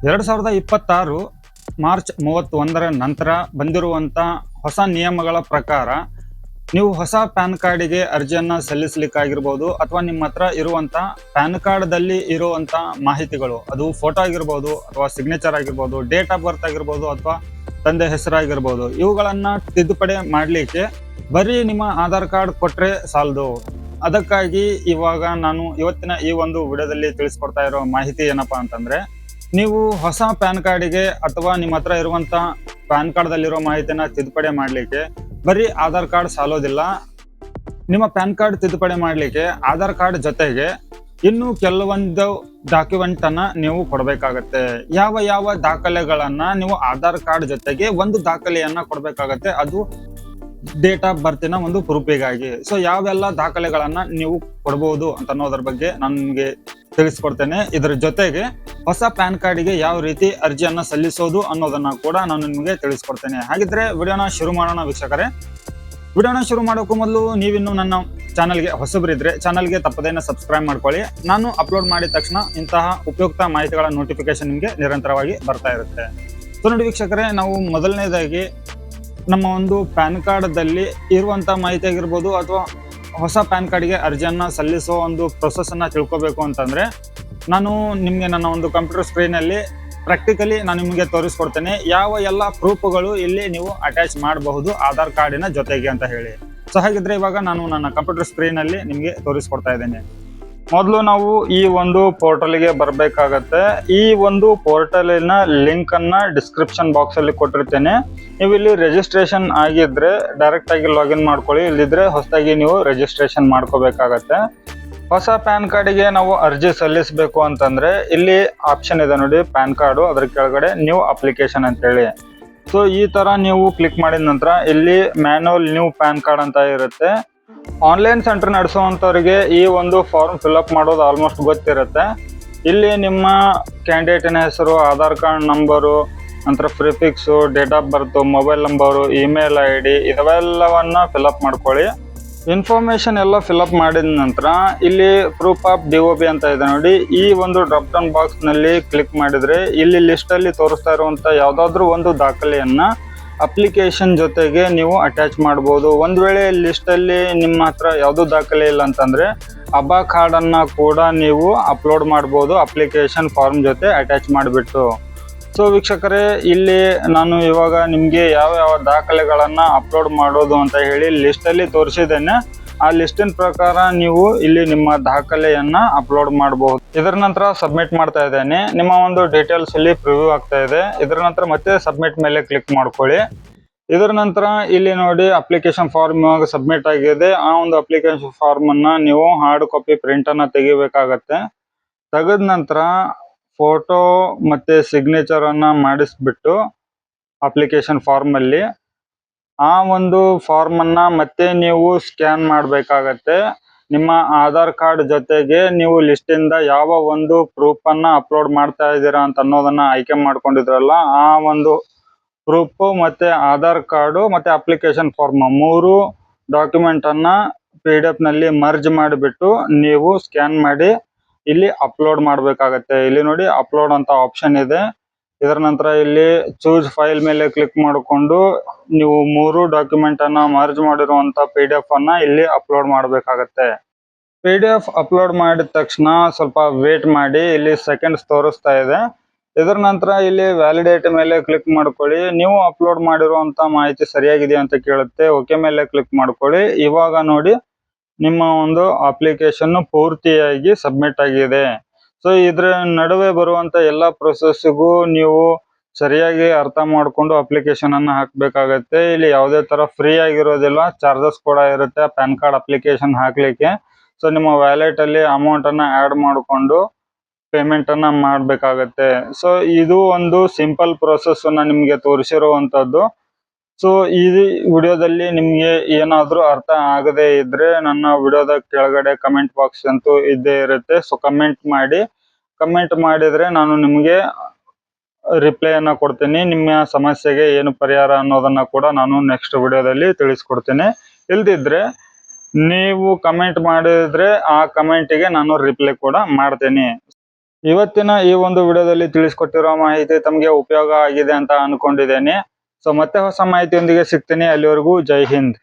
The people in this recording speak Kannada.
2026 ಮಾರ್ಚ್ 31ರ ನಂತರ ಬಂದಿರುವಂಥ ಹೊಸ ನಿಯಮಗಳ ಪ್ರಕಾರ ನೀವು ಹೊಸ ಪ್ಯಾನ್ ಕಾರ್ಡಿಗೆ ಅರ್ಜಿಯನ್ನು ಸಲ್ಲಿಸಲಿಕ್ಕಾಗಿರ್ಬೋದು ಅಥವಾ ನಿಮ್ಮ ಹತ್ರ ಇರುವಂಥ ಪ್ಯಾನ್ ಕಾರ್ಡ್ದಲ್ಲಿ ಇರುವಂಥ ಮಾಹಿತಿಗಳು, ಅದು ಫೋಟೋ ಆಗಿರ್ಬೋದು ಅಥವಾ ಸಿಗ್ನೇಚರ್ ಆಗಿರ್ಬೋದು, ಡೇಟ್ ಆಫ್ ಬರ್ತ್ ಆಗಿರ್ಬೋದು ಅಥವಾ ತಂದೆ ಹೆಸರಾಗಿರ್ಬೋದು, ಇವುಗಳನ್ನು ತಿದ್ದುಪಡಿ ಮಾಡಲಿಕ್ಕೆ ಬರೀ ನಿಮ್ಮ ಆಧಾರ್ ಕಾರ್ಡ್ ಕೊಟ್ಟರೆ ಸಾಲದು. ಅದಕ್ಕಾಗಿ ಇವಾಗ ನಾನು ಇವತ್ತಿನ ಈ ಒಂದು ವಿಡಿಯೋದಲ್ಲಿ ತಿಳಿಸ್ಕೊಡ್ತಾ ಇರೋ ಮಾಹಿತಿ ಏನಪ್ಪಾ ಅಂತಂದ್ರೆ, ನೀವು ಹೊಸ ಪ್ಯಾನ್ ಕಾರ್ಡಿಗೆ ಅಥವಾ ನಿಮ್ಮ ಹತ್ರ ಇರುವಂತ ಪ್ಯಾನ್ ಕಾರ್ಡ್ದಲ್ಲಿರೋ ಮಾಹಿತಿನ ತಿದ್ದುಪಡಿ ಮಾಡಲಿಕ್ಕೆ ಬರೀ ಆಧಾರ್ ಕಾರ್ಡ್ ಸಾಲೋದಿಲ್ಲ. ನಿಮ್ಮ ಪ್ಯಾನ್ ಕಾರ್ಡ್ ತಿದ್ದುಪಡಿ ಮಾಡಲಿಕ್ಕೆ ಆಧಾರ್ ಕಾರ್ಡ್ ಜೊತೆಗೆ ಇನ್ನು ಕೆಲವೊಂದು ಡಾಕ್ಯುಮೆಂಟ್ ಅನ್ನ ನೀವು ಕೊಡಬೇಕಾಗತ್ತೆ. ಯಾವ ಯಾವ ದಾಖಲೆಗಳನ್ನ ನೀವು ಆಧಾರ್ ಕಾರ್ಡ್ ಜೊತೆಗೆ ಒಂದು ದಾಖಲೆಯನ್ನ ಕೊಡಬೇಕಾಗತ್ತೆ, ಅದು ಡೇಟ್ ಆಫ್ ಬರ್ತಿನ ಒಂದು ಪ್ರೂಫಿಗಾಗಿ. ಸೊ ಯಾವೆಲ್ಲ ದಾಖಲೆಗಳನ್ನ ನೀವು ಕೊಡಬಹುದು ಅಂತ ಅನ್ನೋದ್ರ ಬಗ್ಗೆ ನಾನು ನಿಮಗೆ ತಿಳಿಸ್ಕೊಡ್ತೇನೆ. ಇದರ ಜೊತೆಗೆ ಹೊಸ ಪ್ಯಾನ್ ಕಾರ್ಡಿಗೆ ಯಾವ ರೀತಿ ಅರ್ಜಿಯನ್ನ ಸಲ್ಲಿಸೋದು ಅನ್ನೋದನ್ನ ಕೂಡ ನಾನು ನಿಮಗೆ ತಿಳಿಸ್ಕೊಡ್ತೇನೆ. ಹಾಗಿದ್ರೆ ವಿಡಿಯೋನ ಶುರು ಮಾಡೋಣ ವೀಕ್ಷಕರೇ. ವಿಡಿಯೋನ ಶುರು ಮಾಡೋಕ್ಕೂ ಮೊದಲು ನೀವಿನ್ನು ನನ್ನ ಚಾನಲ್ಗೆ ಹೊಸಬರಿದ್ರೆ ಚಾನಲ್ಗೆ ತಪ್ಪದೇನ ಸಬ್ಸ್ಕ್ರೈಬ್ ಮಾಡ್ಕೊಳ್ಳಿ. ನಾನು ಅಪ್ಲೋಡ್ ಮಾಡಿದ ತಕ್ಷಣ ಇಂತಹ ಉಪಯುಕ್ತ ಮಾಹಿತಿಗಳ ನೋಟಿಫಿಕೇಶನ್ ನಿಮಗೆ ನಿರಂತರವಾಗಿ ಬರ್ತಾ ಇರುತ್ತೆ. ಸೊ ನೋಡಿ ವೀಕ್ಷಕರೇ, ನಾವು ಮೊದಲನೇದಾಗಿ ನಮ್ಮ ಒಂದು ಪ್ಯಾನ್ ಕಾರ್ಡ್ದಲ್ಲಿ ಇರುವಂಥ ಮಾಹಿತಿ ಆಗಿರ್ಬೋದು ಅಥವಾ ಹೊಸ ಪ್ಯಾನ್ ಕಾರ್ಡ್ಗೆ ಅರ್ಜಿಯನ್ನು ಸಲ್ಲಿಸೋ ಒಂದು ಪ್ರೊಸೆಸನ್ನು ತಿಳ್ಕೊಬೇಕು ಅಂತಂದರೆ, ನಾನು ನಿಮಗೆ ನನ್ನ ಒಂದು ಕಂಪ್ಯೂಟರ್ ಸ್ಕ್ರೀನಲ್ಲಿ ಪ್ರಾಕ್ಟಿಕಲಿ ನಾನು ನಿಮಗೆ ತೋರಿಸ್ಕೊಡ್ತೇನೆ ಯಾವ ಎಲ್ಲ ಪ್ರೂಫ್ಗಳು ಇಲ್ಲಿ ನೀವು ಅಟ್ಯಾಚ್ ಮಾಡಬಹುದು ಆಧಾರ್ ಕಾರ್ಡಿನ ಜೊತೆಗೆ ಅಂತ ಹೇಳಿ. ಸೊ ಹಾಗಿದ್ರೆ ಇವಾಗ ನಾನು ನನ್ನ ಕಂಪ್ಯೂಟರ್ ಸ್ಕ್ರೀನಲ್ಲಿ ನಿಮಗೆ ತೋರಿಸ್ಕೊಡ್ತಾ ಇದ್ದೇನೆ. ಮೊದಲು ನಾವು ಈ ಒಂದು ಪೋರ್ಟಲ್ಗೆ ಬರಬೇಕಾಗತ್ತೆ. ಈ ಒಂದು ಪೋರ್ಟಲಿನ ಲಿಂಕ್ ಅನ್ನ ಡಿಸ್ಕ್ರಿಪ್ಷನ್ ಬಾಕ್ಸ್ ಅಲ್ಲಿ ಕೊಟ್ಟಿರ್ತೇನೆ. ನೀವು ಇಲ್ಲಿ ರಿಜಿಸ್ಟ್ರೇಷನ್ ಆಗಿದ್ರೆ ಡೈರೆಕ್ಟ್ ಆಗಿ ಲಾಗಿನ್ ಮಾಡ್ಕೊಳ್ಳಿ, ಇಲ್ಲಿದ್ರೆ ಹೊಸದಾಗಿ ನೀವು ರಿಜಿಸ್ಟ್ರೇಷನ್ ಮಾಡ್ಕೋಬೇಕಾಗತ್ತೆ. ಹೊಸ ಪ್ಯಾನ್ ಕಾರ್ಡಿಗೆ ನಾವು ಅರ್ಜಿ ಸಲ್ಲಿಸಬೇಕು ಅಂತಂದ್ರೆ ಇಲ್ಲಿ ಆಪ್ಷನ್ ಇದೆ ನೋಡಿ, ಪ್ಯಾನ್ ಕಾರ್ಡು, ಅದ್ರ ಕೆಳಗಡೆ ನ್ಯೂ ಅಪ್ಲಿಕೇಶನ್ ಅಂತ ಹೇಳಿ. ಸೊ ಈ ತರ ನೀವು ಕ್ಲಿಕ್ ಮಾಡಿದ ನಂತರ ಇಲ್ಲಿ ಮ್ಯಾನ್ಯುವಲ್ ನ್ಯೂ ಪ್ಯಾನ್ ಕಾರ್ಡ್ ಅಂತ ಇರುತ್ತೆ. ಆನ್ಲೈನ್ ಸೆಂಟರ್ ನಡೆಸುವಂಥವ್ರಿಗೆ ಈ ಒಂದು ಫಾರ್ಮ್ ಫಿಲ್ಅಪ್ ಮಾಡೋದು ಆಲ್ಮೋಸ್ಟ್ ಗೊತ್ತಿರುತ್ತೆ. ಇಲ್ಲಿ ನಿಮ್ಮ ಕ್ಯಾಂಡಿಡೇಟಿನ ಹೆಸರು, ಆಧಾರ್ ಕಾರ್ಡ್ ನಂಬರು, ನಂತರ prefix, date of birth, mobile number, email ID ಇವೆಲ್ಲವನ್ನ ಫಿಲ್ಅಪ್ ಮಾಡ್ಕೊಳ್ಳಿ. ಇನ್ಫಾರ್ಮೇಶನ್ ಎಲ್ಲ ಫಿಲ್ಅಪ್ ಮಾಡಿದ ನಂತರ ಇಲ್ಲಿ ಪ್ರೂಫ್ ಆಫ್ DOB ಅಂತ ಇದೆ ನೋಡಿ, ಈ ಒಂದು ಡ್ರಾಪ್ ಡೌನ್ ಬಾಕ್ಸ್ ನಲ್ಲಿ ಕ್ಲಿಕ್ ಮಾಡಿದ್ರೆ ಇಲ್ಲಿ ಲಿಸ್ಟ್ ಅಲ್ಲಿ ತೋರಿಸ್ತಾ ಇರುವಂತ ಯಾವ್ದಾದ್ರು ಒಂದು ದಾಖಲೆಯನ್ನ ಅಪ್ಲಿಕೇಶನ್ ಜೊತೆಗೆ ನೀವು ಅಟ್ಯಾಚ್ ಮಾಡಬಹುದು. ಒಂದ್ ವೇಳೆ ಲಿಸ್ಟ್ ಅಲ್ಲಿ ನಿಮ್ಮ ಹತ್ರ ಯಾವ್ದು ದಾಖಲೆ ಇಲ್ಲ ಅಂತಂದ್ರೆ ಅಬಾ ಕಾರ್ಡ್ ಅನ್ನ ಕೂಡ ನೀವು ಅಪ್ಲೋಡ್ ಮಾಡಬಹುದು ಅಪ್ಲಿಕೇಶನ್ ಫಾರ್ಮ್ ಜೊತೆ ಅಟ್ಯಾಚ್ ಮಾಡಿಬಿಟ್ಟು. ಸೊ ವೀಕ್ಷಕರೇ, ಇಲ್ಲಿ ನಾನು ಇವಾಗ ನಿಮ್ಗೆ ಯಾವ ಯಾವ ದಾಖಲೆಗಳನ್ನ ಅಪ್ಲೋಡ್ ಮಾಡೋದು ಅಂತ ಹೇಳಿ ಲಿಸ್ಟ್ ಅಲ್ಲಿ ತೋರಿಸಿದ್ದೇನೆ. ಆ ಲಿಸ್ಟಿನ ಪ್ರಕಾರ ನೀವು ಇಲ್ಲಿ ನಿಮ್ಮ ದಾಖಲೆಯನ್ನ ಅಪ್ಲೋಡ್ ಮಾಡಬಹುದು. ಇದರ ನಂತರ ಸಬ್ಮಿಟ್ ಮಾಡ್ತಾ ಇದ್ದೇನೆ. ನಿಮ್ಮ ಒಂದು ಡೀಟೇಲ್ಸ್ ಇಲ್ಲಿ ಪ್ರಿವ್ಯೂ ಆಗ್ತಾ ಇದೆ. ಇದರ ನಂತರ ಮತ್ತೆ ಸಬ್ಮಿಟ್ ಮೇಲೆ ಕ್ಲಿಕ್ ಮಾಡ್ಕೊಳ್ಳಿ. ಇದರ ನಂತರ ಇಲ್ಲಿ ನೋಡಿ ಅಪ್ಲಿಕೇಶನ್ ಫಾರ್ಮ್ ಇವಾಗ ಸಬ್ಮಿಟ್ ಆಗಿದೆ. ಆ ಒಂದು ಅಪ್ಲಿಕೇಶನ್ ಫಾರ್ಮ್ ಅನ್ನ ನೀವು ಹಾರ್ಡ್ ಕಾಪಿ ಪ್ರಿಂಟ್ ಅನ್ನ ತೆಗಿಬೇಕಾಗತ್ತೆ. ತೆಗೆದ ನಂತರ ಫೋಟೋ ಮತ್ತೆ ಸಿಗ್ನೇಚರ್ ಅನ್ನ ಮಾಡಿಸ್ಬಿಟ್ಟು ಅಪ್ಲಿಕೇಶನ್ ಫಾರ್ಮ್ ಅಲ್ಲಿ ಆ ಒಂದು ಫಾರ್ಮ್ ಅನ್ನ ಮತ್ತೆ ನೀವು ಸ್ಕ್ಯಾನ್ ಮಾಡಬೇಕಾಗತ್ತೆ. ನಿಮ್ಮ ಆಧಾರ್ ಕಾರ್ಡ್ ಜೊತೆಗೆ ನೀವು ಲಿಸ್ಟ್ ಇಂದ ಯಾವ ಒಂದು ಪ್ರೂಫ್ ಅನ್ನ ಅಪ್ಲೋಡ್ ಮಾಡ್ತಾ ಇದ್ದೀರಾ ಅಂತ ಅನ್ನೋದನ್ನ ಆಯ್ಕೆ ಮಾಡ್ಕೊಂಡಿದ್ರಲ್ಲ, ಆ ಒಂದು ಪ್ರೂಫ್ ಮತ್ತೆ ಆಧಾರ್ ಕಾರ್ಡು ಮತ್ತೆ ಅಪ್ಲಿಕೇಶನ್ ಫಾರ್ಮ್ ಮೂರು ಡಾಕ್ಯುಮೆಂಟ್ ಅನ್ನ PDF ನಲ್ಲಿ ಮರ್ಜ್ ಮಾಡಿಬಿಟ್ಟು ನೀವು ಸ್ಕ್ಯಾನ್ ಮಾಡಿ ಇಲ್ಲಿ ಅಪ್ಲೋಡ್ ಮಾಡಬೇಕಾಗತ್ತೆ. ಇಲ್ಲಿ ನೋಡಿ ಅಪ್ಲೋಡ್ ಅಂತ ಆಪ್ಷನ್ ಇದೆ. ಇದರ ನಂತರ ಇಲ್ಲಿ ಚೂಸ್ ಫೈಲ್ ಮೇಲೆ ಕ್ಲಿಕ್ ಮಾಡಿಕೊಂಡು ನೀವು ಮೂರು ಡಾಕ್ಯುಮೆಂಟ್ ಅನ್ನ ಮರ್ಜ್ ಮಾಡಿರುವಂತ PDF ಅನ್ನ ಇಲ್ಲಿ ಅಪ್ಲೋಡ್ ಮಾಡಬೇಕಾಗತ್ತೆ. PDF ಅಪ್ಲೋಡ್ ಮಾಡಿದ ತಕ್ಷಣ ಸ್ವಲ್ಪ ವೇಟ್ ಮಾಡಿ, ಇಲ್ಲಿ ಸೆಕೆಂಡ್ಸ್ ತೋರಿಸ್ತಾ ಇದೆ. ಇದರ ನಂತರ ಇಲ್ಲಿ ವ್ಯಾಲಿಡೇಟ್ ಮೇಲೆ ಕ್ಲಿಕ್ ಮಾಡ್ಕೊಳ್ಳಿ. ನೀವು ಅಪ್ಲೋಡ್ ಮಾಡಿರುವಂತ ಮಾಹಿತಿ ಸರಿಯಾಗಿದೆ ಅಂತ ಕೇಳುತ್ತೆ. ಓಕೆ ಮೇಲೆ ಕ್ಲಿಕ್ ಮಾಡ್ಕೊಳ್ಳಿ. ಇವಾಗ ನೋಡಿ ನಿಮ್ಮ ಒಂದು ಅಪ್ಲಿಕೇಶನ್ ಪೂರ್ತಿಯಾಗಿ ಸಬ್ಮಿಟ್ ಆಗಿದೆ. ಸೊ ಇದ್ರ ನಡುವೆ ಬರುವಂತ ಎಲ್ಲಾ ಪ್ರೊಸೆಸ್ಗೂ ನೀವು ಸರಿಯಾಗಿ ಅರ್ಥ ಮಾಡ್ಕೊಂಡು ಅಪ್ಲಿಕೇಶನ್ ಅನ್ನ ಹಾಕ್ಬೇಕಾಗತ್ತೆ. ಇಲ್ಲಿ ಯಾವುದೇ ತರ ಫ್ರೀ ಆಗಿರೋದಿಲ್ಲ, ಚಾರ್ಜಸ್ ಕೂಡ ಇರುತ್ತೆ ಪ್ಯಾನ್ ಕಾರ್ಡ್ ಅಪ್ಲಿಕೇಶನ್ ಹಾಕ್ಲಿಕ್ಕೆ. ಸೊ ನಿಮ್ಮ ವ್ಯಾಲೆಟ್ ಅಲ್ಲಿ ಅಮೌಂಟ್ ಅನ್ನ ಆಡ್ ಮಾಡಿಕೊಂಡು ಪೇಮೆಂಟ್ ಅನ್ನ ಮಾಡ್ಬೇಕಾಗತ್ತೆ. ಸೊ ಇದು ಒಂದು ಸಿಂಪಲ್ ಪ್ರೊಸೆಸ್ ಅನ್ನ ನಿಮ್ಗೆ ತೋರಿಸಿರುವಂತದ್ದು. ಸೊ ಈ ವಿಡಿಯೋದಲ್ಲಿ ನಿಮ್ಗೆ ಏನಾದ್ರೂ ಅರ್ಥ ಆಗದೆ ಇದ್ರೆ ನನ್ನ ವಿಡಿಯೋದ ಕೆಳಗಡೆ ಕಮೆಂಟ್ ಬಾಕ್ಸ್ ಅಂತೂ ಇದ್ದೇ ಇರುತ್ತೆ. ಸೊ ಕಮೆಂಟ್ ಮಾಡಿ. ಕಮೆಂಟ್ ಮಾಡಿದ್ರೆ ನಾನು ನಿಮ್ಗೆ ರಿಪ್ಲೈ ಅನ್ನ ಕೊಡ್ತೀನಿ. ನಿಮ್ಮ ಸಮಸ್ಯೆಗೆ ಏನು ಪರಿಹಾರ ಅನ್ನೋದನ್ನ ಕೂಡ ನಾನು ನೆಕ್ಸ್ಟ್ ವಿಡಿಯೋದಲ್ಲಿ ತಿಳಿಸ್ಕೊಡ್ತೇನೆ. ಇಲ್ದಿದ್ರೆ ನೀವು ಕಮೆಂಟ್ ಮಾಡಿದ್ರೆ ಆ ಕಮೆಂಟಿಗೆ ನಾನು ರಿಪ್ಲೈ ಕೂಡ ಮಾಡ್ತೇನೆ. ಇವತ್ತಿನ ಈ ಒಂದು ವಿಡಿಯೋದಲ್ಲಿ ತಿಳಿಸ್ಕೊಟ್ಟಿರೋ ಮಾಹಿತಿ ತಮಗೆ ಉಪಯೋಗ ಆಗಿದೆ ಅಂತ ಅನ್ಕೊಂಡಿದ್ದೇನೆ. ಸೊ ಮತ್ತೆ ಹೊಸ ಮಾಹಿತಿಯೊಂದಿಗೆ ಸಿಗ್ತೀನಿ. ಅಲ್ಲಿವರೆಗೂ ಜೈ ಹಿಂದ್.